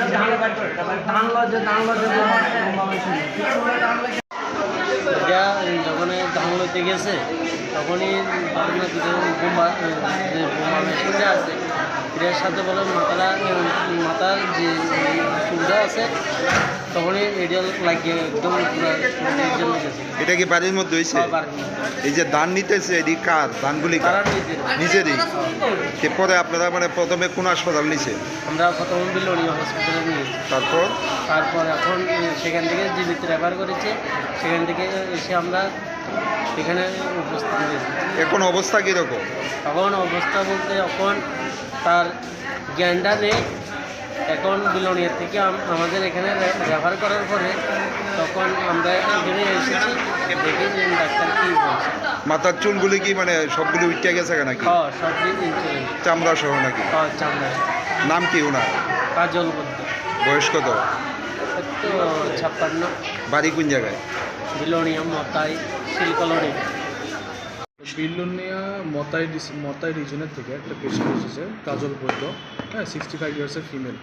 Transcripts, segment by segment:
এটা যখন ধান লইতে গেছে তখনই বোমা মেশিনটা আছে এটার সাথে বলে মাথার যে সুবিধা আছে তখনই এটা লাগিয়ে একদম এটা কি বাড়ির মধ্যে হয়েছে? এই যে ধান নিতেছে এটি কার ধানগুলি নিজেরই? পরে আপনারা মানে প্রথমে কোন হাসপাতাল নিছে? আমরা প্রথম বিলোনি হসপিটালে নিয়েছি। তারপর এখন সেখান থেকে জীবিত রেফার করেছে, সেখান থেকে এসে আমরা এখানে উপস্থিত হয়েছি। এখন অবস্থা কীরকম? এখন অবস্থা বলতে এখন তার জ্ঞানটা নেই। এখন বিলোনিয়া থেকে আমাদের এখানে রেফার করার পরে তখন আমরা এখানে এসেছি, দেখি যে ডাক্তার কী বলছে। মাথার চুলগুলি কি মানে সবগুলি উঠে গেছে নাকি? হ্যাঁ, সবই চামড়া সহ নাকি? হ্যাঁ, চামড়া। নাম কি ওনার? কাজল বলতে। বয়স কত? 56। বাড়ি কোন জায়গায়? বিলোনিয়া মতাই শিলকলোনি। বিলোনিয়া মতাই রিজনের থেকে একটা পেশেন্ট এসেছে, কাজল বৈদ্য, হ্যাঁ, 65 ইয়ার্সের ফিমেল।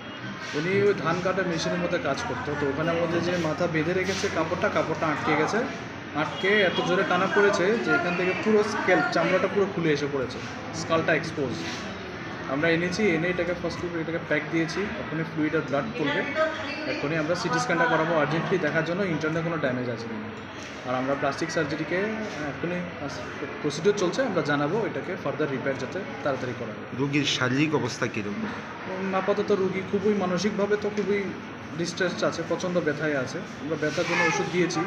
উনি ওই ধান কাটা মেশিনের মধ্যে কাজ করতো। তো ওখানের মধ্যে যে মাথা বেঁধে রেখেছে কাপড়টা আটকে গেছে। আটকে এত জোরে টানা পড়েছে যে এখান থেকে পুরো চামড়াটা পুরো খুলে এসে পড়েছে, স্কালটা এক্সপোজ। আমরা এনে এটাকে এটাকে প্যাক দিয়েছি। এখনই ফ্লুইড আর ব্লাড পড়বে। এখনই আমরা সিটি স্ক্যানটা করাবো আর্জেন্টলি দেখার জন্য ইন্টারনাল কোনো ড্যামেজ আছে কিনা। আর আমরা প্লাস্টিক সার্জারিকে এখনই প্রসিডিওর চলছে, আমরা জানাবো এটাকে ফার্দার রিপেয়ার যাতে তাড়াতাড়ি করা হয়। রোগীর শারীরিক অবস্থা কীরকম? আপাতত রোগী খুবই মানসিকভাবে তো খুবই ডিস্ট্রেসড আছে, প্রচণ্ড ব্যথায় আছে। আমরা ব্যথার জন্য ওষুধ দিয়েছি,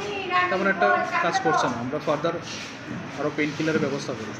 তেমন একটা কাজ করছে না। আমরা ফার্দার আরও পেইন কিলারের ব্যবস্থা করি।